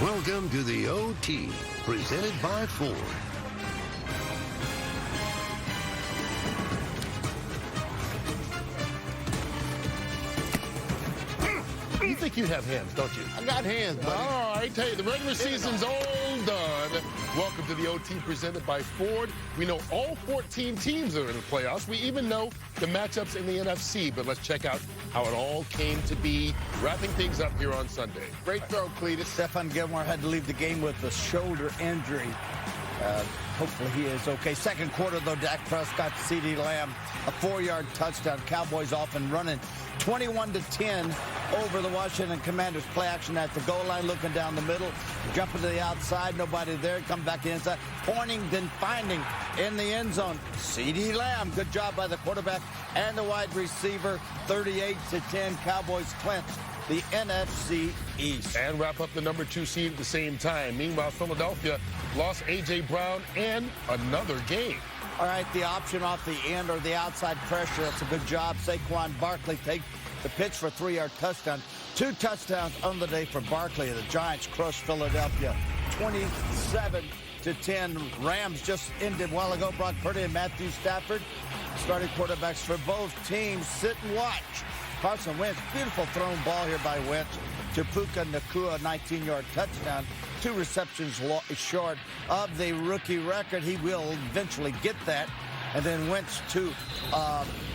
Welcome to the OT, presented by Ford. You think you have hands, don't you? I got hands, buddy. Oh, I tell you, the regular season's all done. Welcome to the OT presented by Ford. We know all 14 teams are in the playoffs. We even know the matchups in the NFC, but let's check out how it all came to be, wrapping things up here on Sunday. Great throw, Cletus. Stephon Gilmore had to leave the game with a shoulder injury. Hopefully he is okay. Second quarter, though, Dak Prescott, CeeDee Lamb, a 4-yard touchdown. Cowboys off and running 21-10 over the Washington Commanders. Play action at the goal line, looking down the middle, jumping to the outside, nobody there, come back inside, pointing, then finding in the end zone. CeeDee Lamb, good job by the quarterback and the wide receiver. 38-10, Cowboys clinch the NFC East. And wrap up the number 2 seed at the same time. Meanwhile, Philadelphia lost A.J. Brown and another game. All right, the option off the end or the outside pressure. That's a good job. Saquon Barkley take the pitch for a 3-yard touchdown. 2 touchdowns on the day for Barkley. The Giants crushed Philadelphia 27-10. Rams just ended a while ago. Brock Purdy and Matthew Stafford, starting quarterbacks for both teams. Sit and watch. Carson Wentz, beautiful thrown ball here by Wentz to Puka Nacua, 19-yard touchdown. 2 receptions short of the rookie record. He will eventually get that. And then Wentz to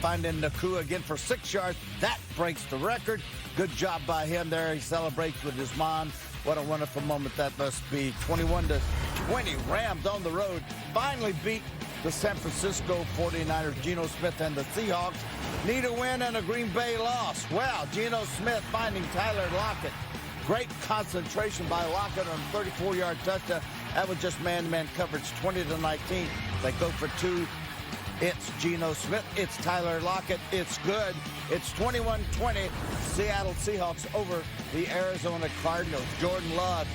finding Nacua again for 6 yards. That breaks the record. Good job by him there. He celebrates with his mom. What a wonderful moment that must be. 21-20. Rams on the road finally beat the San Francisco 49ers. Geno Smith and the Seahawks need a win and a Green Bay loss. Well, Geno Smith finding Tyler Lockett. Great concentration by Lockett on a 34-yard touchdown. That was just man-to-man coverage, 20-19. They go for 2. It's Geno Smith. It's Tyler Lockett. It's good. It's 21-20. Seattle Seahawks over the Arizona Cardinals. Jordan Love,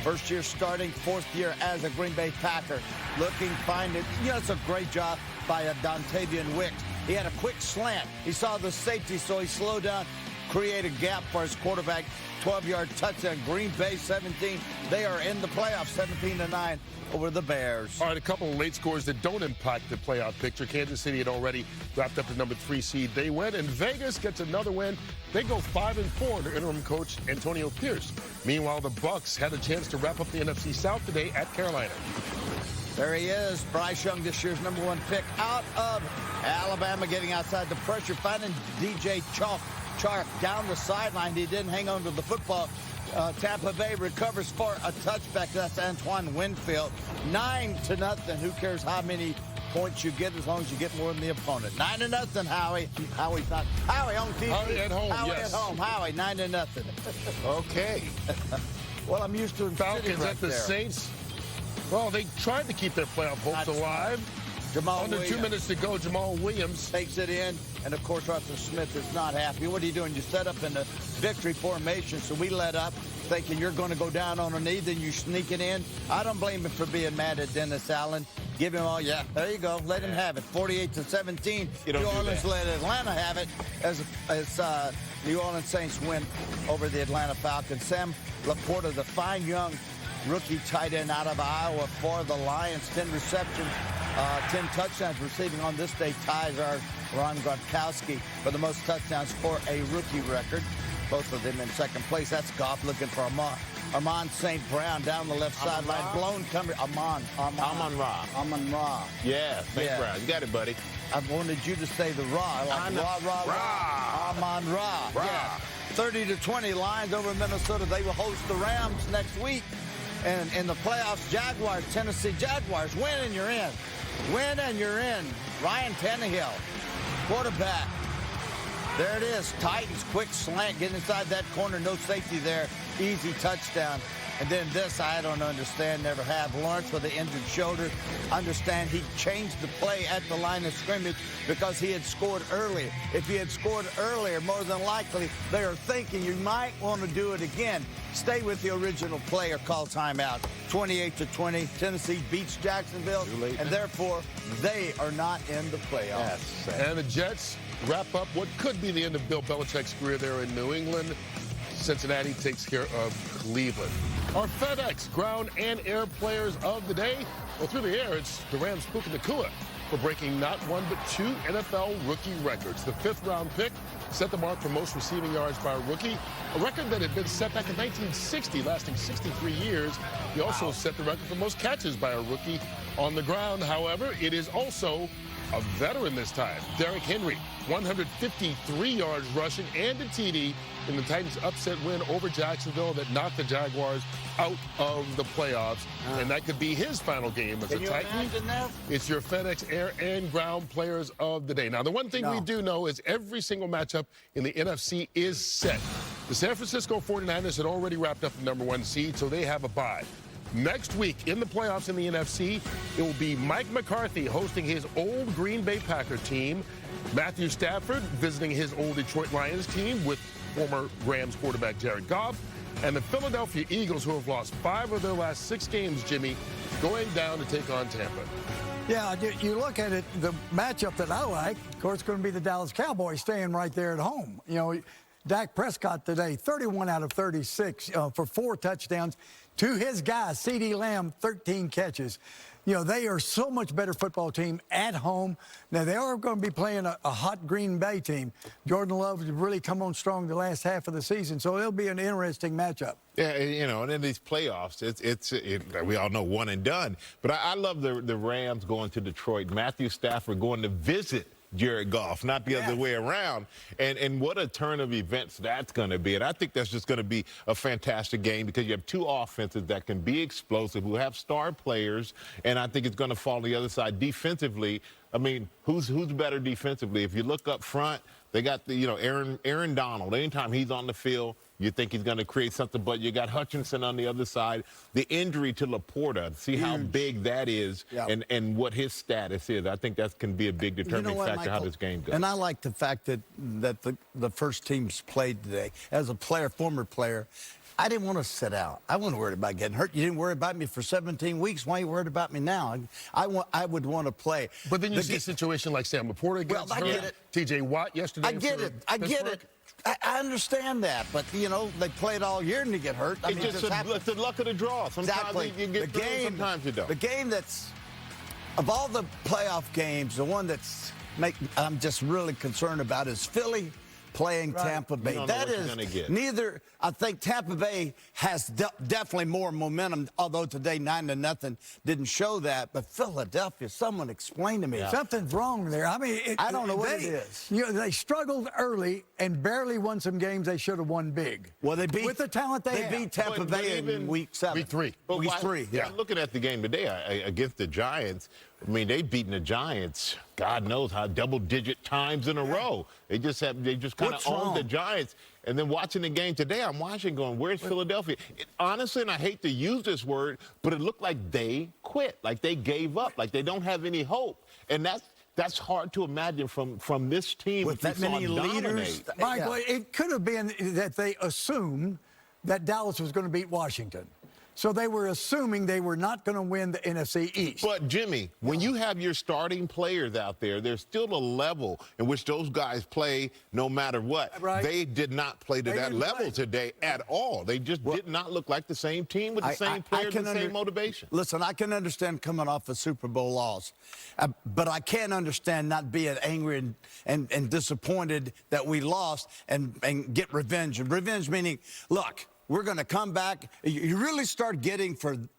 first year starting, 4th year as a Green Bay Packer. Looking, finding, it's a great job by Dontavian Wicks. He had a quick slant. He saw the safety, so he slowed down, created a gap for his quarterback. 12-yard touchdown. Green Bay 17. They are in the playoffs, 17-9 over the Bears. All right, a couple of late scores that don't impact the playoff picture. Kansas City had already wrapped up the number 3 seed. They win, and Vegas gets another win. They go 5-4 under interim coach Antonio Pierce. Meanwhile, the Bucs had a chance to wrap up the NFC South today at Carolina. There he is, Bryce Young, this year's number 1 pick out of Alabama, getting outside the pressure, finding DJ Chark down the sideline. He didn't hang on to the football. Tampa Bay recovers for a touchback. That's Antoine Winfield. 9-0. Who cares how many points you get as long as you get more than the opponent. 9-0, Howie. Howie's not. Howie on TV. Howie at home, Howie yes. at home. Howie, 9-0. Okay. Well, I'm used to him. Falcons right at the there. Saints. Well, they tried to keep their playoff hopes alive. Jamal Under Williams 2 minutes to go, Jamal Williams takes it in, and of course Russell Smith is not happy. What are you doing? You set up in the victory formation, so we let up thinking you're going to go down on a knee, then you sneak it in. I don't blame him for being mad at Dennis Allen. Give him all, there you go. Let him have it. 48-17. New Orleans let Atlanta have it as New Orleans Saints win over the Atlanta Falcons. Sam Laporta, the fine young rookie tight end out of Iowa for the Lions, 10 receptions. 10 touchdowns receiving on this day, ties our Ron Gronkowski for the most touchdowns for a rookie record. Both of them in second place. That's Goff looking for Amon St. Brown down the left sideline. Blown cover. Amon-Ra. Amon-Ra. Yeah, St. Brown. You got it, buddy. I wanted you to say the Ra. Like Ra. Amon-Ra. Yeah. 30-20 Lions over Minnesota. They will host the Rams next week. And in the playoffs, Jaguars, Tennessee Jaguars, win and you're in. Win and you're in. Ryan Tannehill, quarterback. There it is. Titans, quick slant, get inside that corner, no safety there. Easy touchdown. And then this, I don't understand, never have. Lawrence with an injured shoulder. Understand he changed the play at the line of scrimmage because he had scored earlier. If he had scored earlier, more than likely, they are thinking you might want to do it again. Stay with the original play or call timeout. 28-20, Tennessee beats Jacksonville, and therefore they are not in the playoffs. And the Jets wrap up what could be the end of Bill Belichick's career there in New England. Cincinnati takes care of Cleveland. Our FedEx ground and air players of the day. Well, through the air, it's the Rams' Puka Nacua for breaking not one but two NFL rookie records. The fifth-round pick set the mark for most receiving yards by a rookie, a record that had been set back in 1960, lasting 63 years. He also set the record for most catches by a rookie on the ground. However, it is also a veteran this time. Derrick Henry, 153 yards rushing and a TD in the Titans' upset win over Jacksonville that knocked the Jaguars out of the playoffs. And that could be his final game as a Titan. It's your FedEx air and ground players of the day. Now, the one thing we do know is every single matchup in the NFC is set. The San Francisco 49ers had already wrapped up the #1 seed, so they have a bye. Next week in the playoffs in the NFC, it will be Mike McCarthy hosting his old Green Bay Packer team, Matthew Stafford visiting his old Detroit Lions team with former Rams quarterback Jared Goff, and the Philadelphia Eagles, who have lost 5 of their last 6 games, Jimmy, going down to take on Tampa. Yeah, you look at it, the matchup that I like, of course, going to be the Dallas Cowboys staying right there at home. You know, Dak Prescott today, 31 out of 36 for 4 touchdowns. To his guy, CeeDee Lamb, 13 catches. You know, they are so much better football team at home. Now, they are going to be playing a hot Green Bay team. Jordan Love has really come on strong the last half of the season, so it'll be an interesting matchup. Yeah, you know, and in these playoffs, we all know one and done. But I love the Rams going to Detroit. Matthew Stafford going to visit Jared Goff, not the other way around. And what a turn of events that's going to be. And I think that's just going to be a fantastic game because you have 2 offenses that can be explosive, who have star players, and I think it's going to fall on the other side defensively. I mean, who's better defensively? If you look up front, they got the, Aaron Donald. Anytime he's on the field, you think he's going to create something, but you got Hutchinson on the other side. The injury to Laporta, see how big that is and what his status is. I think that can be a big determining factor, Michael, how this game goes. And I like the fact that the first teams played today. As a player, former player, I didn't want to sit out. I wasn't worried about getting hurt. You didn't worry about me for 17 weeks. Why are you worried about me now? I would want to play. But then you see a situation like Sam Laporta gets hurt. T.J. Watt yesterday. I get it. I get it. I understand that, but, you know, they played all year and they get hurt. I mean, it's the luck of the draw. Sometimes you get through, sometimes you don't. The game that's, of all the playoff games, the one I'm just really concerned about is Philly playing Tampa Bay. That is neither. I think Tampa Bay has definitely more momentum, although today 9-0 didn't show that. But Philadelphia, someone explain to me. Something's wrong there. I mean, I don't know what it is. You know, they struggled early and barely won some games they should have won big. Well, they beat, with the talent they beat Tampa Bay in week 7. Week 3. Week 3. Yeah. Looking at the game today against the Giants, I mean, they've beaten the Giants, God knows how, double-digit times in a row. They just kind of owned the Giants. And then watching the game today, I'm watching going, where's Philadelphia? Honestly, and I hate to use this word, but it looked like they quit, like they gave up, like they don't have any hope. And that's hard to imagine from this team with that many leaders. Michael, it could have been that they assumed that Dallas was going to beat Washington. So they were assuming they were not going to win the NFC East. But, Jimmy, when you have your starting players out there, there's still a level in which those guys play no matter what. Right. They did not play to that level today at all. They just did not look like the same team with the same players and the same motivation. Listen, I can understand coming off a Super Bowl loss, but I can't understand not being angry and disappointed that we lost and get revenge. And revenge meaning, look, we're going to come back. You really start getting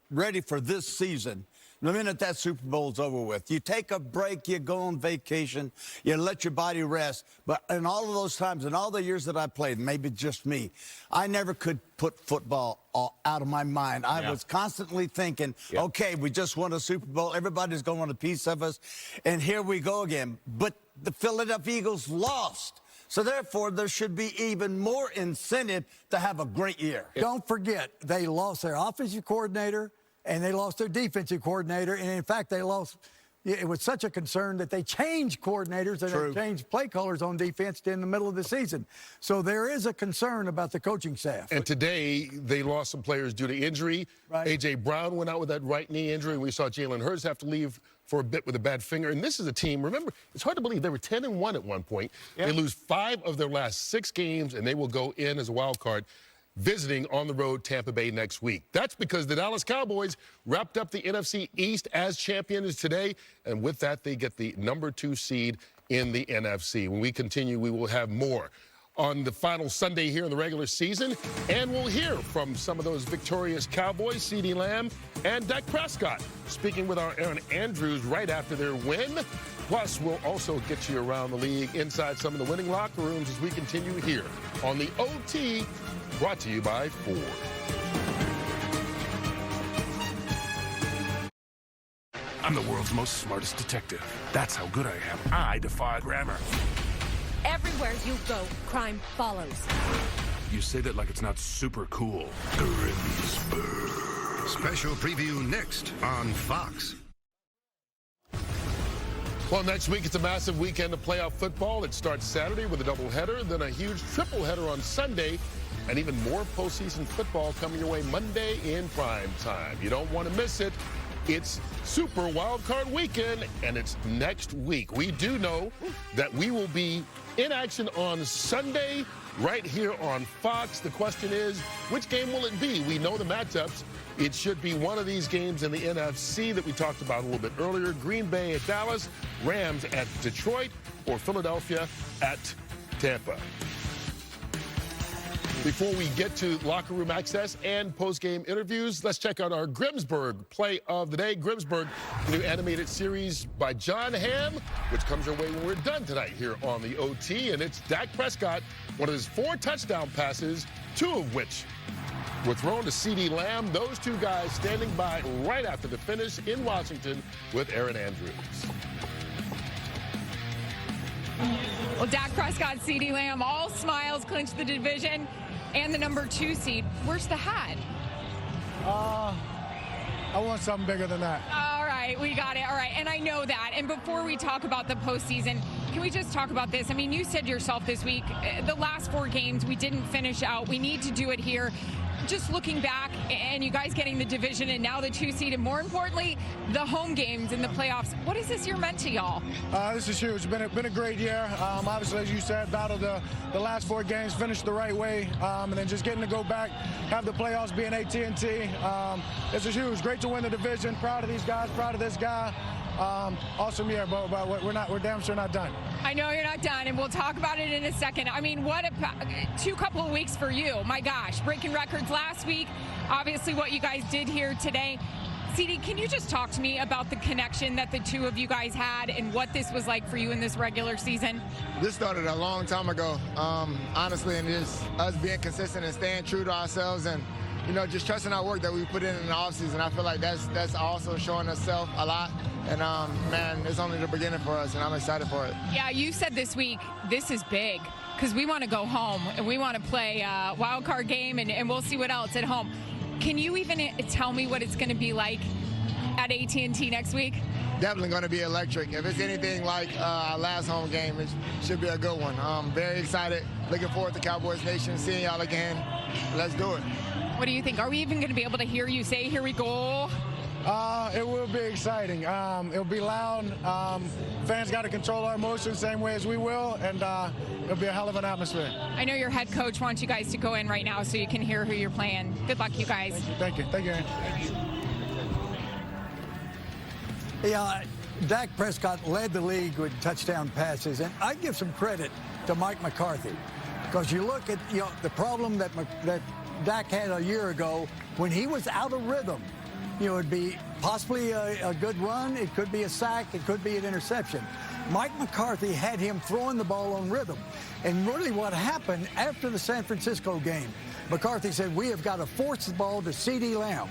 ready for this season the minute that Super Bowl's over with. You take a break, you go on vacation, you let your body rest. But in all of those times, in all the years that I played, maybe just me, I never could put football out of my mind. I was constantly thinking, okay, we just won a Super Bowl. Everybody's going to want a piece of us. And here we go again. But the Philadelphia Eagles lost. So, therefore, there should be even more incentive to have a great year. Don't forget, they lost their offensive coordinator and they lost their defensive coordinator. And, in fact, they lost – it was such a concern that they changed coordinators and they changed play callers on defense in the middle of the season. So there is a concern about the coaching staff. And today they lost some players due to injury. A.J. Brown went out with that right knee injury. We saw Jalen Hurts have to leave for a bit with a bad finger. And this is a team, remember, it's hard to believe they were 10-1 at one point. They lose 5 of their last 6 games, and they will go in as a wild card. visiting on the road Tampa Bay next week. That's because the Dallas Cowboys wrapped up the NFC East as champions today, and with that, they get the #2 seed in the NFC. When we continue, we will have more on the final Sunday here in the regular season, and we'll hear from some of those victorious Cowboys, CeeDee Lamb and Dak Prescott, speaking with our Aaron Andrews right after their win. Plus, we'll also get you around the league, inside some of the winning locker rooms as we continue here on the OT, brought to you by Ford. I'm the world's most smartest detective. That's how good I am. I defy grammar. Everywhere you go, crime follows. You say that like it's not super cool. Grimsberg. Special preview next on Fox. Well, next week it's a massive weekend of playoff football. It starts Saturday with a doubleheader, then a huge tripleheader on Sunday, and even more postseason football coming your way Monday in prime time. You don't want to miss it. It's Super Wildcard Weekend, and it's next week. We do know that we will be in action on Sunday right here on Fox. The question is, which game will it be? We know the matchups. It should be one of these games in the NFC that we talked about a little bit earlier. Green Bay at Dallas, Rams at Detroit, or Philadelphia at Tampa. Before we get to locker room access and post-game interviews, let's check out our Grimsberg play of the day. Grimsberg, the new animated series by John Hamm, which comes our way when we're done tonight here on the OT. And it's Dak Prescott, one of his 4 touchdown passes, 2 of which were thrown to CeeDee Lamb. Those 2 guys standing by right after the finish in Washington with Aaron Andrews. Well, Dak Prescott, CeeDee Lamb, all smiles, clinch the division and the #2 seed. Where's the hat? I want something bigger than that. All right, we got it. All right, and I know that. And before we talk about the postseason, can we just talk about this? I mean, you said yourself this week, the last 4 games we didn't finish out. We need to do it here. Just looking back, and you guys getting the division and now the 2 seed, and more importantly, the home games in the playoffs. What has this year meant to y'all? This is huge. It's been a great year. Obviously, as you said, battled the last 4 games, finished the right way, and then just getting to go back, have the playoffs be in AT&T. This is huge. Great to win the division. Proud of these guys. Proud of this guy. Awesome year, but we're damn sure not done. I know you're not done, and we'll talk about it in a second. I mean, what a couple of weeks for you. My gosh, breaking records last week. Obviously, what you guys did here today. CeeDee, can you just talk to me about the connection that the 2 of you guys had and what this was like for you in this regular season? This started a long time ago, honestly, and just us being consistent and staying true to ourselves and, you know, just trusting our work that we put in the offseason. I feel like that's also showing itself a lot. And, man, it's only the beginning for us, and I'm excited for it. Yeah, you said this week, this is big, because we want to go home, and we want to play a wild card game, and we'll see what else at home. Can you even tell me what it's going to be like at AT&T next week? Definitely going to be electric. If it's anything like our last home game, it should be a good one. Very excited. Looking forward to Cowboys Nation, seeing y'all again. Let's do it. What do you think? Are we even going to be able to hear you say, "Here we go"? It will be exciting. It'll be loud. Fans got to control our emotions same way as we will, and it'll be a hell of an atmosphere. I know your head coach wants you guys to go in right now so you can hear who you're playing. Good luck, you guys. Thank you. Thank you, Aaron. Yeah, Dak Prescott led the league with touchdown passes, and I give some credit to Mike McCarthy, because you look at the problem that Dak had a year ago when he was out of rhythm. It'd be possibly a good run. It could be a sack. It could be an interception. Mike McCarthy had him throwing the ball on rhythm. And really what happened after the San Francisco game, McCarthy said, we have got to force the ball to CeeDee Lamb.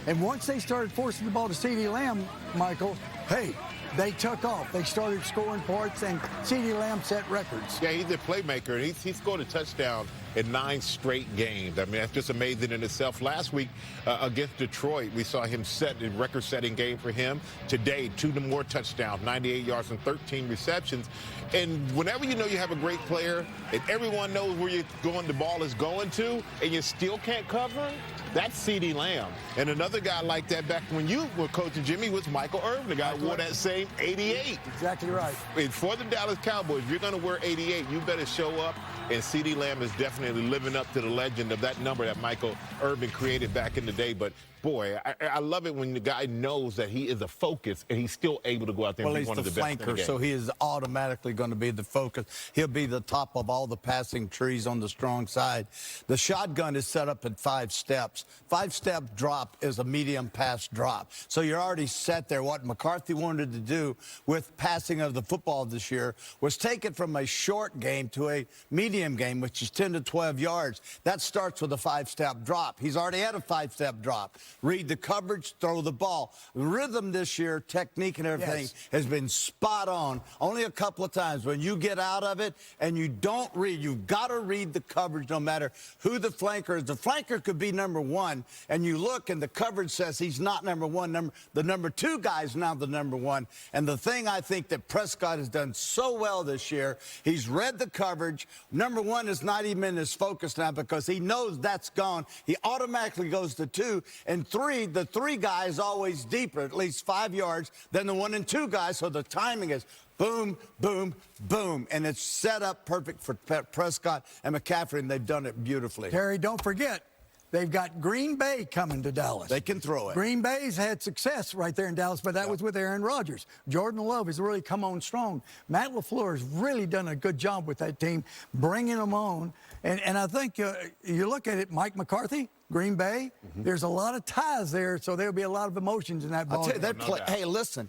And once they started forcing the ball to CeeDee Lamb, Michael, hey, they took off. They started scoring points, and CeeDee Lamb set records. Yeah, he's a playmaker, and he scored a touchdown in 9 straight games. I mean, that's just amazing in itself. Last week against Detroit, we saw him set a record-setting game for him. Today, 2 more touchdowns, 98 yards and 13 receptions. And whenever you know you have a great player and everyone knows where the ball is going to, and you still can't cover, that's CeeDee Lamb. And another guy like that back when you were coaching, Jimmy, was Michael Irvin, the guy who wore that same 88. Exactly right. And for the Dallas Cowboys, if you're going to wear 88, you better show up, and CeeDee Lamb is definitely definitely living up to the legend of that number that Michael Irvin created back in the day. But boy, I love it when the guy knows that he is a focus and he's still able to go out there and be one of the best in the game. Well, he's the flanker, so he is automatically going to be the focus. He'll be the top of all the passing trees on the strong side. The shotgun is set up at 5 steps. 5-step drop is a medium pass drop. So you're already set there. What McCarthy wanted to do with passing of the football this year was take it from a short game to a medium game, which is 10 to 12 yards. That starts with a 5-step drop. He's already had a 5-step drop. Read the coverage, throw the ball. The rhythm this year, technique and everything has been spot on. Only a couple of times when you get out of it and you don't read, you've got to read the coverage no matter who the flanker is. The flanker could be number 1, and you look and the coverage says he's not number 1. The number 2 guy is now the number 1. And the thing I think that Prescott has done so well this year, he's read the coverage. Number 1 is not even in his focus now because he knows that's gone. He automatically goes to 2. And 3, the 3 guy is always deeper, at least 5 yards, than the 1 and 2 guys. So the timing is boom, boom, boom. And it's set up perfect for Prescott and McCaffrey, and they've done it beautifully. Terry, don't forget, they've got Green Bay coming to Dallas. They can throw it. Green Bay's had success right there in Dallas, but that was with Aaron Rodgers. Jordan Love has really come on strong. Matt LaFleur has really done a good job with that team, bringing them on. And I think you look at it, Mike McCarthy, Green Bay, there's a lot of ties there, so there'll be a lot of emotions in that ball. I'll tell you, hey, listen.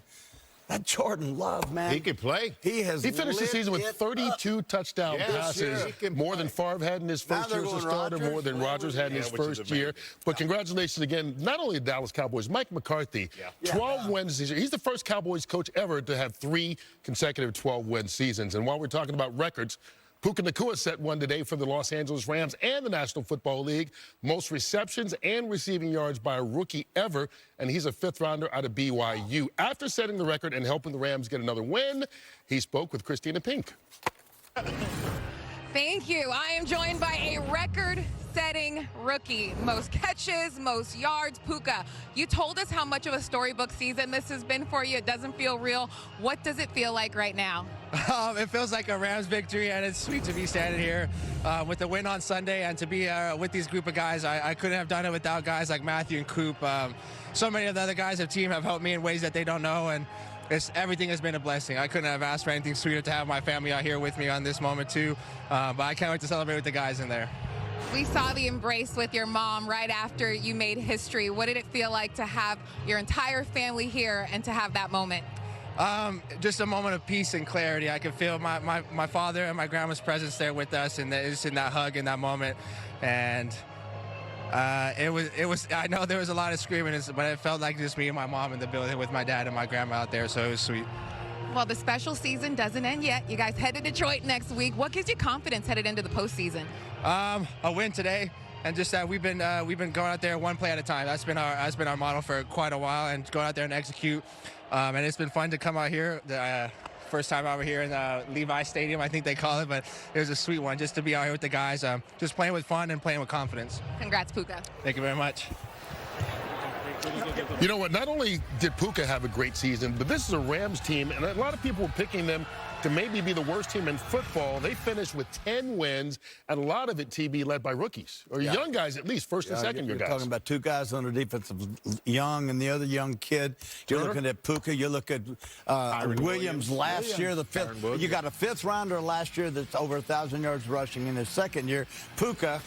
That Jordan Love, man. He can play. He finished the season with 32 touchdown passes, more than Favre had in his first year as a starter, more than Rodgers had in his first year. But congratulations again, not only the Dallas Cowboys, Mike McCarthy, 12 wins this year. He's the first Cowboys coach ever to have 3 consecutive 12-win seasons. And while we're talking about records, Puka Nacua set one today for the Los Angeles Rams and the National Football League. Most receptions and receiving yards by a rookie ever, and he's a 5th-rounder out of BYU. After setting the record and helping the Rams get another win, he spoke with Christina Pink. Thank you. I am joined by a record-setting rookie. Most catches, most yards. Puka, you told us how much of a storybook season this has been for you. It doesn't feel real. What does it feel like right now? It feels like a Rams victory, and it's sweet to be standing here with the win on Sunday and to be with these group of guys. I couldn't have done it without guys like Matthew and Coop. So many of the other guys of the team have helped me in ways that they don't know, and everything has been a blessing. I couldn't have asked for anything sweeter to have my family out here with me on this moment, too. But I can't wait to celebrate with the guys in there. We saw the embrace with your mom right after you made history. What did it feel like to have your entire family here and to have that moment? Just a moment of peace and clarity. I could feel my father and my grandma's presence there with us, and just in that hug in that moment. And it was. I know there was a lot of screaming, but it felt like just me and my mom in the building with my dad and my grandma out there. So it was sweet. Well, the special season doesn't end yet. You guys head to Detroit next week. What gives you confidence headed into the postseason? A win today, and just that we've been going out there one play at a time. That's been our model for quite a while, and go out there and execute. And it's been fun to come out here. First time over here in Levi Stadium, I think they call it, but it was a sweet one just to be out here with the guys, just playing with fun and playing with confidence. Congrats, Puka. Thank you very much. You know what? Not only did Puka have a great season, but this is a Rams team, and a lot of people were picking them to maybe be the worst team in football. They finished with 10 wins, and a lot of it, TB, led by rookies, or young guys at least, first and second-year guys. You're talking about 2 guys on the defensive, Young and the other young kid. You're looking at Puka. You look at Williams last year, the 5th. You got a 5th-rounder last year that's over 1,000 yards rushing in his second year. Puka,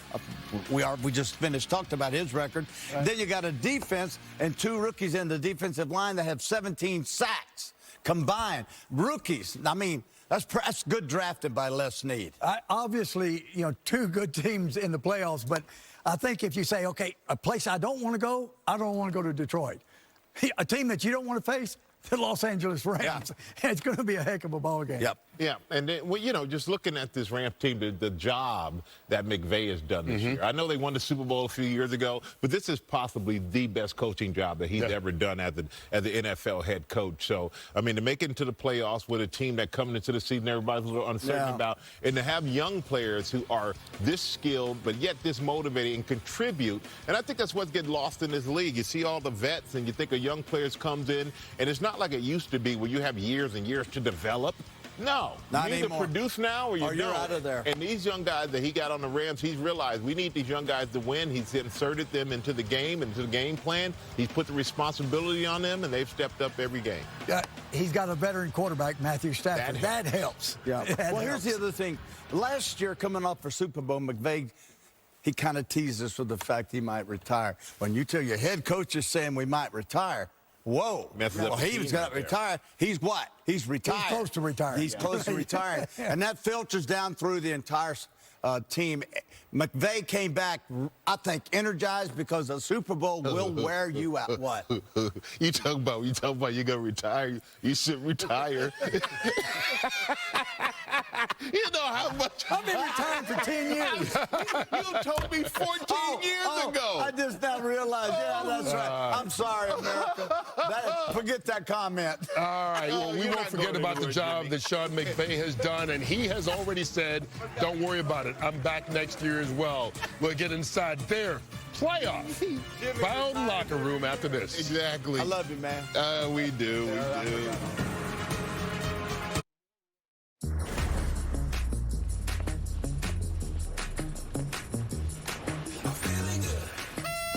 we just talked about his record. Right. Then you got a defense and 2 rookies in the defensive line that have 17 sacks. Combined rookies. I mean, that's good drafted by Les Snead. Obviously, 2 good teams in the playoffs, but I think if you say, okay, a place I don't want to go, I don't want to go to Detroit. A team that you don't want to face, the Los Angeles Rams. Yeah. It's going to be a heck of a ball game. Yep. Yeah, and then, well, just looking at this Rams team, the job that McVay has done this year. I know they won the Super Bowl a few years ago, but this is possibly the best coaching job that he's ever done as the NFL head coach. So, I mean, to make it into the playoffs with a team that coming into the season everybody's a little uncertain about, and to have young players who are this skilled but yet this motivated and contribute, and I think that's what's getting lost in this league. You see all the vets, and you think a young players comes in, and it's not like it used to be where you have years and years to develop. No. Not you either anymore. produce now or Or you're don't. out of there. And these young guys that he got on the Rams, he's realized we need these young guys to win. He's inserted them into the game, into the game plan. He's put the responsibility on them, and they've stepped up every game. He's got a veteran quarterback, Matthew Stafford. That helps. Yeah. That Well, here's helps. the other thing. Last year, coming off for Super Bowl, McVay, he kind of teased us with the fact he might retire. When you tell your head coach is saying we might retire, whoa. Messes up Well, the he was team going to right there. retire. He's what? He's retired. He's close to retiring. He's close to retiring. And that filters down through the entire team. McVay came back, I think, energized because the Super Bowl will wear you out. What? you talking about you're gonna retire. You should retire. You know how much I've been retiring for 10 years. you told me 14 years ago. I just now realized. Yeah, that's right. I'm sorry, America. Forget that comment. All right, well, we You're won't not forget going about the anywhere, job Jimmy. that Sean McVay has done, and he has already said, don't worry about it. I'm back next year as well. We'll get inside their playoff-bound locker room after this. Exactly. I love you, man. We do. We do.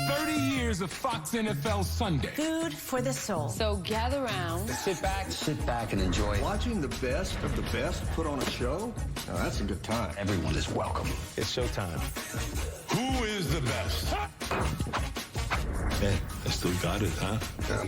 30 years of Fox NFL Sunday. Food for the soul. So gather around. Sit back and enjoy. Watching the best of the best put on a show, now that's a good time. Everyone is welcome. It's showtime. Who is the best? Hey, I still got it, huh?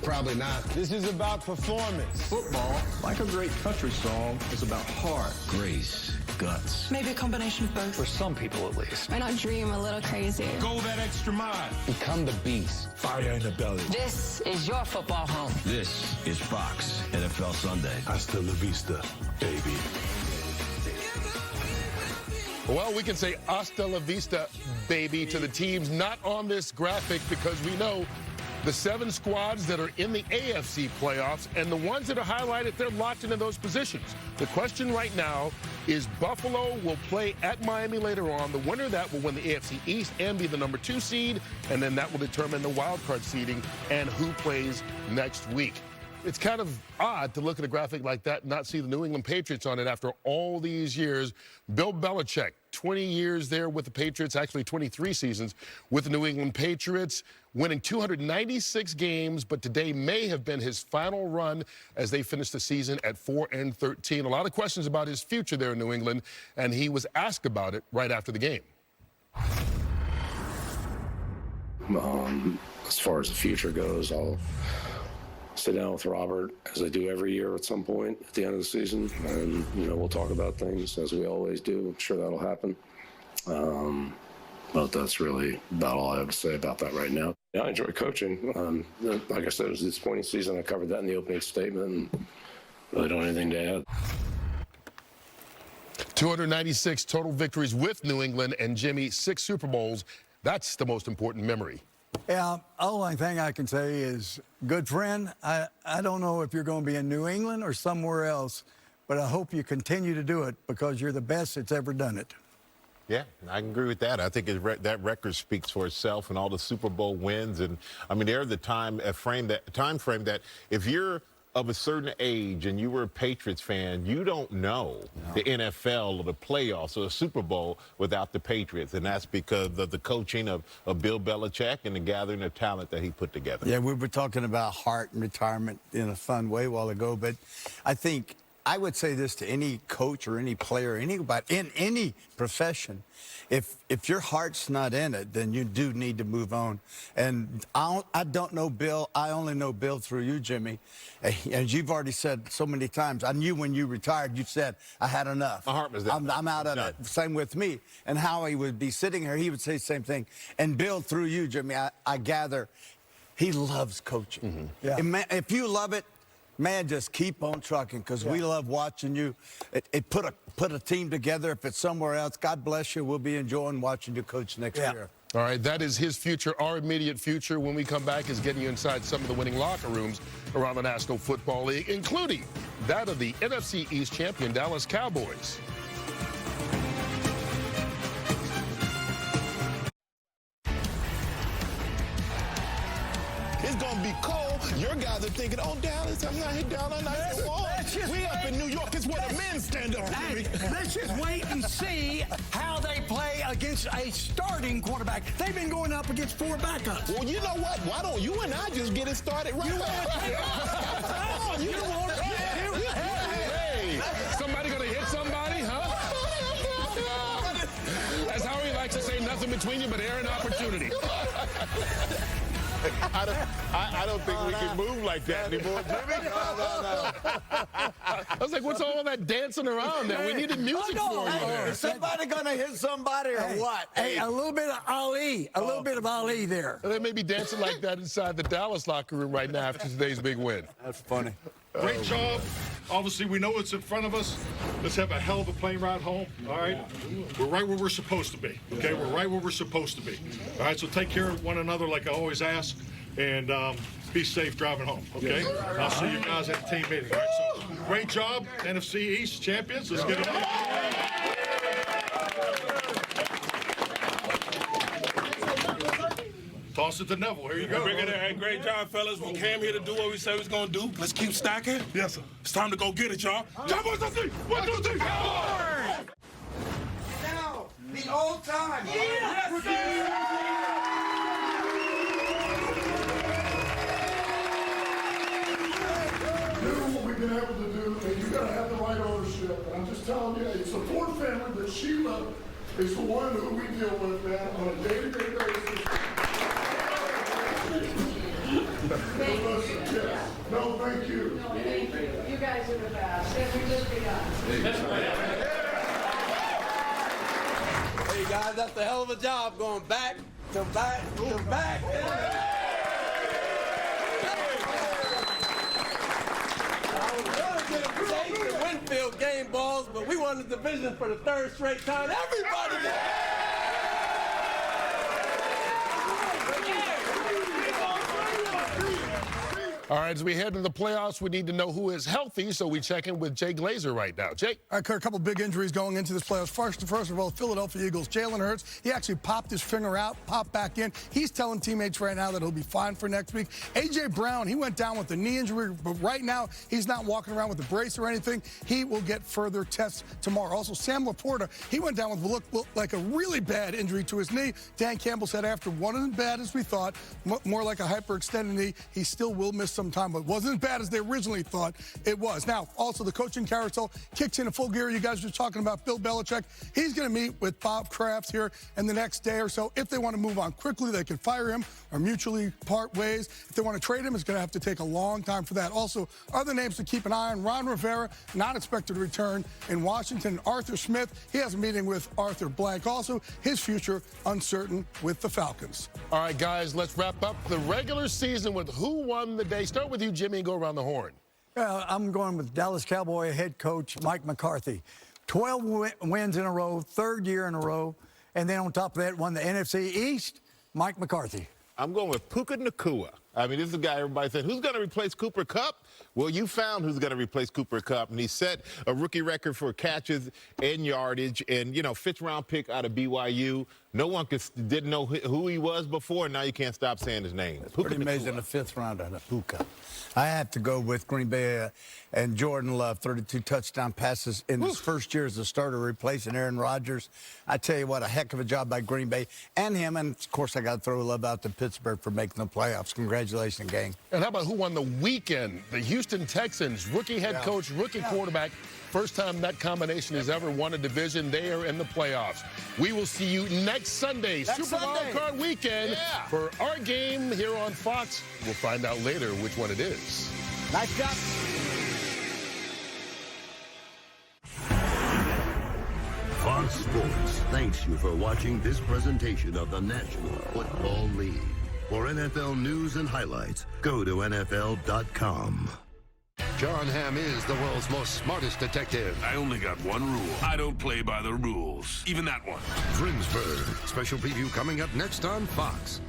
Probably not. This is about performance. Football, like a great country song, is about heart, Grace, guts. Maybe a combination of both. For some people, at least. Why not dream a little crazy? Go that extra mile. Become the beast. fire in the belly. This is your football home. This is Fox NFL Sunday. Hasta la vista, baby. Well, we can say hasta la vista, baby, to the teams not on this graphic because we know the 7 squads that are in the AFC playoffs and the ones that are highlighted, they're locked into those positions. The question right now is Buffalo will play at Miami later on. The winner of that will win the AFC East and be the number 2 seed, and then that will determine the wild card seeding and who plays next week. It's kind of odd to look at a graphic like that and not see the New England Patriots on it after all these years. Bill Belichick, 20 years there with the Patriots, actually 23 seasons with the New England Patriots, winning 296 games, but today may have been his final run as they finished the season at 4-13. A lot of questions about his future there in New England, and he was asked about it right after the game. As far as the future goes, I'll sit down with Robert, as I do every year at some point at the end of the season, and we'll talk about things as we always do. I'm sure that'll happen. But that's really about all I have to say about that right now. Yeah, I enjoy coaching. Like I said, it was a disappointing season. I covered that in the opening statement, and really don't have anything to add. 296 total victories with New England, and Jimmy, 6 Super Bowls. That's the most important memory. Yeah, only thing I can say is, good friend, I don't know if you're going to be in New England or somewhere else, but I hope you continue to do it because you're the best that's ever done it. Yeah, I can agree with that. I think that record speaks for itself and all the Super Bowl wins. And, I mean, there's the time frame that if you're of a certain age and you were a Patriots fan, you don't know the NFL or the playoffs or the Super Bowl without the Patriots. And that's because of the coaching of Bill Belichick and the gathering of talent that he put together. Yeah, we were talking about heart and retirement in a fun way a while ago, but I think I would say this to any coach or any player, anybody in any profession. If your heart's not in it, then you do need to move on. And I don't know Bill. I only know Bill through you, Jimmy. As you've already said so many times, I knew when you retired, you said, I had enough. My heart was there. I'm out of it. Same with me. And Howie would be sitting here, he would say the same thing. And Bill, through you, Jimmy, I gather he loves coaching. Yeah. And man, if you love it, man, just keep on trucking because we love watching you. It put a team together. If it's somewhere else, God bless you. We'll be enjoying watching you coach next year. All right, that is his future. Our immediate future when we come back is getting you inside some of the winning locker rooms around the National Football League, including that of the NFC East champion Dallas Cowboys. His going to be cold. Your guys are thinking, oh, Dallas, I'm not hit down on nice and warm. We up in New York. It's where the men stand on. Hey, let's just wait and see how they play against a starting quarterback. They've been going up against 4 backups. Well, you know what? Why don't you and I just get it started right now? You want to Hey, somebody going to hit somebody, huh? As Howie likes to say, nothing between you but air and opportunity. I don't think we can move like that anymore, Jimmy. No. I was like, what's all that dancing around there? We needed music for you there. Is somebody going to hit somebody or what? Hey, a little bit of Ali. A little bit of Ali there. They may be dancing like that inside the Dallas locker room right now after today's big win. That's funny. Great job. Obviously, we know what's in front of us. Let's have a hell of a plane ride home, all right? We're right where we're supposed to be, okay? We're right where we're supposed to be. All right, so take care of one another like I always ask, and be safe driving home, okay? I'll see you guys at the team meeting, all right? So, great job, NFC East champions. Let's get it on. Toss it to Neville. Here you go. Bring it in. Hey, great job, fellas. We came here to do what we said we was going to do. Let's keep stacking. Yes, sir. It's time to go get it, y'all. Cowboys, let's see. 1, 2, 3. Now, the old time. Yes, Do what we've been able to do, and you got to have the right ownership. And I'm just telling you, it's the Ford family, but Sheila is the one who we deal with, man, on a day-to-day basis. No, thank you. No, thank you. You guys are the best. And we just begun. Hey, guys, that's a hell of a job going back to back to back. I was going to get a take the Winfield game balls, but we won the division for the 3rd straight time. Everybody did. All right, as we head to the playoffs, we need to know who is healthy, so we check in with Jay Glazer right now. Jay? All right, Kurt, a couple big injuries going into this playoffs. First of all, Philadelphia Eagles, Jalen Hurts, he actually popped his finger out, popped back in. He's telling teammates right now that he'll be fine for next week. A.J. Brown, he went down with a knee injury, but right now he's not walking around with a brace or anything. He will get further tests tomorrow. Also, Sam Laporta, he went down with what looked like a really bad injury to his knee. Dan Campbell said after wasn't as bad as we thought, more like a hyperextended knee, he still will miss some time, but wasn't as bad as they originally thought it was. Now, also the coaching carousel kicks in full gear. You guys were talking about Bill Belichick. He's going to meet with Bob Kraft here in the next day or so. If they want to move on quickly, they can fire him or mutually part ways. If they want to trade him, it's going to have to take a long time for that. Also, other names to keep an eye on: Ron Rivera, not expected to return in Washington. Arthur Smith, he has a meeting with Arthur Blank. Also, his future uncertain with the Falcons. All right, guys, let's wrap up the regular season with who won the day. Start with you, Jimmy, and go around the horn. I'm going with Dallas Cowboy head coach Mike McCarthy. 12 wins in a row, 3rd year in a row. And then on top of that, won the NFC East, Mike McCarthy. I'm going with Puka Nacua. I mean, this is a guy everybody said, who's going to replace Cooper Kupp? Well, you found who's going to replace Cooper Kupp, and he set a rookie record for catches and yardage, and, 5th-round pick out of BYU. No one didn't know who he was before, and now you can't stop saying his name. It's pretty amazing, the 5th rounder, the Puka. I have to go with Green Bay and Jordan Love, 32 touchdown passes in his first year as a starter, replacing Aaron Rodgers. I tell you what, a heck of a job by Green Bay and him. And, of course, I got to throw love out to Pittsburgh for making the playoffs. Congratulations, gang. And how about who won the weekend? The Houston Texans, rookie head coach, rookie quarterback. First time that combination has ever won a division. They are in the playoffs. We will see you next Sunday, Super Wild Card Weekend, for our game here on Fox. We'll find out later which one it is. Nice job. Fox Sports thanks you for watching this presentation of the National Football League. For NFL news and highlights, go to NFL.com. John Hamm is the world's most smartest detective. I only got one rule. I don't play by the rules. Even that one. Grimsberg. Special preview coming up next on Fox.